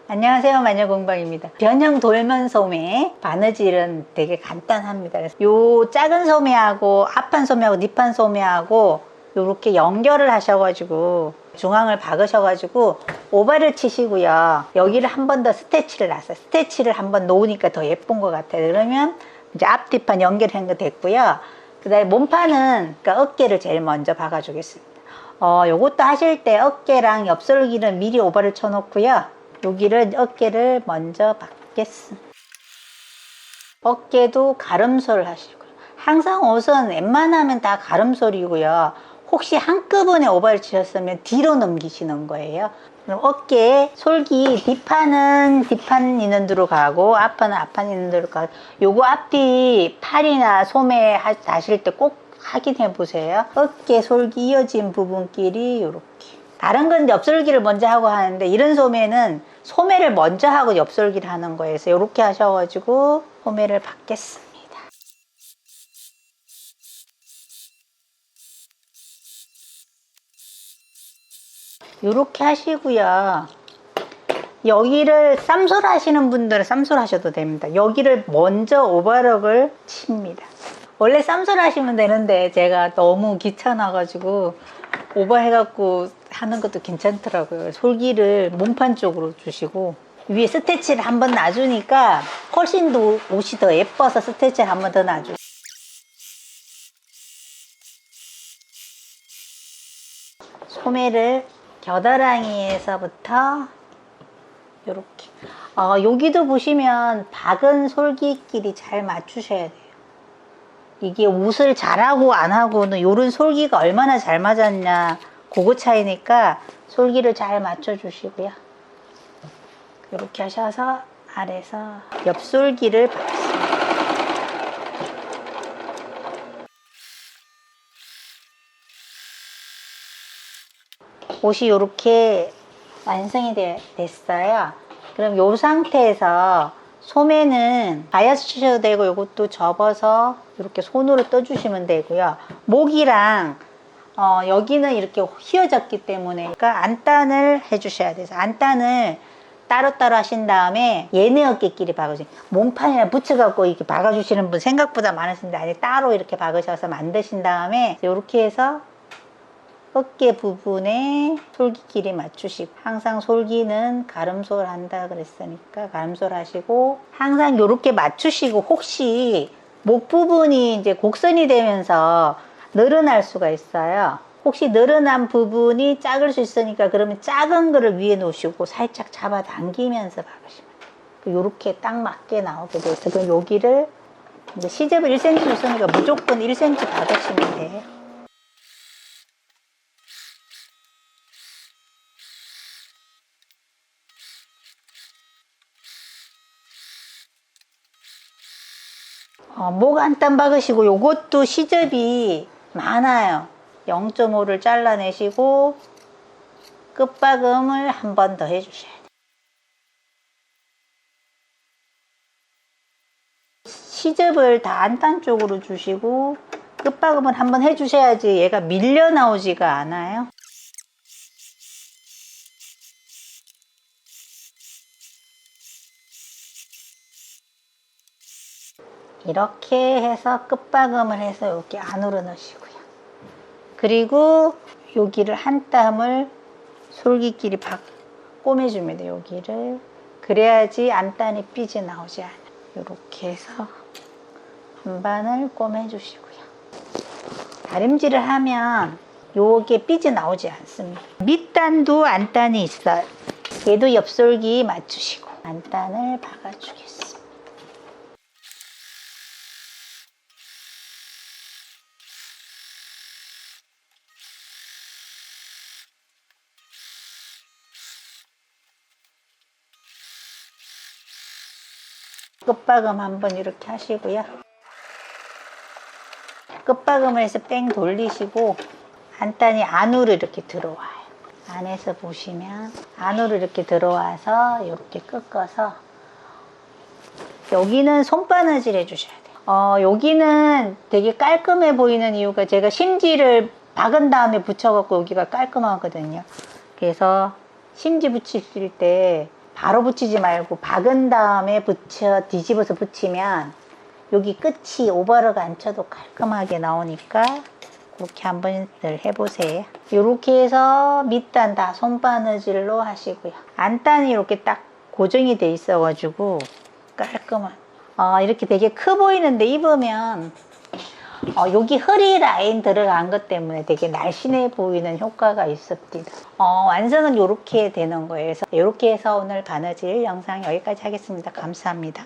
안녕하세요, 마녀공방입니다. 변형 돌면 소매 바느질은 되게 간단합니다. 그래서 요 작은 소매하고 앞판 소매하고 뒷판 소매하고 요렇게 연결을 하셔가지고 중앙을 박으셔가지고 오바를 치시고요. 여기를 한 번 더 스테치를 놨어요. 스테치를 한 번 놓으니까 더 예쁜 것 같아요. 그러면 이제 앞 뒷판 연결한 거 됐고요. 그 다음에 몸판은 그러니까 어깨를 제일 먼저 박아주겠습니다. 요것도 하실 때 어깨랑 옆솔기는 미리 오바를 쳐놓고요. 여기를 어깨를 먼저 박겠습니다. 어깨도 가름솔 하시고요. 항상 옷은 웬만하면 다 가름솔이고요. 혹시 한꺼번에 오바를 치셨으면 뒤로 넘기시는 거예요. 그럼 어깨 솔기 뒷판은 뒷판 있는 데로 가고 앞판은 앞판 있는 데로 가고, 요거 앞뒤 팔이나 소매 다실 때 꼭 확인해 보세요. 어깨 솔기 이어진 부분끼리 요렇게. 다른 건 옆솔기를 먼저 하고 하는데 이런 소매는 소매를 먼저 하고 옆솔기를 하는 거예요. 그래서 이렇게 하셔가지고 소매를 박겠습니다. 이렇게 하시고요. 여기를 쌈솔 하시는 분들은 쌈솔 하셔도 됩니다. 여기를 먼저 오버럭을 칩니다. 원래 쌈솔 하시면 되는데 제가 너무 귀찮아가지고 오버해갖고 하는 것도 괜찮더라고요. 솔기를 몸판 쪽으로 주시고 위에 스테치를 한번 놔주니까 훨씬 더 옷이 더 예뻐서 스테치를 한번 더 놔주고, 소매를 겨드랑이에서부터 이렇게 여기도 보시면 박은 솔기끼리 잘 맞추셔야 돼요. 이게 옷을 잘하고 안 하고는 요런 솔기가 얼마나 잘 맞았냐 그거 차이니까 솔기를 잘 맞춰 주시고요. 이렇게 하셔서 아래서 옆솔기를 박습니다. 옷이 이렇게 완성이 됐어요. 그럼 이 상태에서 소매는 가야서 치셔도 되고 이것도 접어서 이렇게 손으로 떠주시면 되고요. 목이랑 여기는 이렇게 휘어졌기 때문에 그러니까 안단을 해주셔야 돼요. 안단을 따로따로 하신 다음에 얘네 어깨끼리 박으세요. 몸판이랑 붙여갖고 이렇게 박아주시는 분 생각보다 많으신데 아니 따로 이렇게 박으셔서 만드신 다음에 이렇게 해서 어깨 부분에 솔기끼리 맞추시고, 항상 솔기는 가름솔 한다 그랬으니까 가름솔 하시고 항상 이렇게 맞추시고, 혹시 목 부분이 이제 곡선이 되면서 늘어날 수가 있어요. 혹시 늘어난 부분이 작을 수 있으니까 그러면 작은 거를 위에 놓으시고 살짝 잡아당기면서 박으시면 돼요. 이렇게 딱 맞게 나오게 돼서 그럼 여기를 이제 시접을 1cm 줬으니까 무조건 1cm 박으시면 돼요. 목 안단 박으시고 요것도 시접이 많아요. 0.5를 잘라내시고 끝박음을 한 번 더 해주셔야 돼요. 시접을 다 안단 쪽으로 주시고 끝박음을 한 번 해주셔야지 얘가 밀려 나오지가 않아요. 이렇게 해서 끝박음을 해서 여기 안으로 넣으시고요. 그리고 여기를 한 땀을 솔기끼리 꼬매줍니다. 여기를. 그래야지 안단이 삐져 나오지 않아요. 이렇게 해서 한 반을 꼬매주시고요. 다림질을 하면 요게 삐져 나오지 않습니다. 밑단도 안단이 있어요. 얘도 옆솔기 맞추시고 안단을 박아주겠습니다. 끝박음 한번 이렇게 하시고요. 끝박음을 해서 뺑 돌리시고 안단이 안으로 이렇게 들어와요. 안에서 보시면 안으로 이렇게 들어와서 이렇게 꺾어서 여기는 손바느질 해주셔야 돼요. 여기는 되게 깔끔해 보이는 이유가 제가 심지를 박은 다음에 붙여갖고 여기가 깔끔하거든요. 그래서 심지 붙이실 때 바로 붙이지 말고 박은 다음에 뒤집어서 붙이면 여기 끝이 오버로가 안 쳐도 깔끔하게 나오니까 그렇게 한번 해보세요. 이렇게 해서 밑단 다 손바느질로 하시고요. 안단이 이렇게 딱 고정이 돼 있어가지고 깔끔한 이렇게 되게 커 보이는데 입으면 여기 허리 라인 들어간 것 때문에 되게 날씬해 보이는 효과가 있습니다. 완성은 이렇게 되는 거예요. 그래서 이렇게 해서 오늘 바느질 영상 여기까지 하겠습니다. 감사합니다.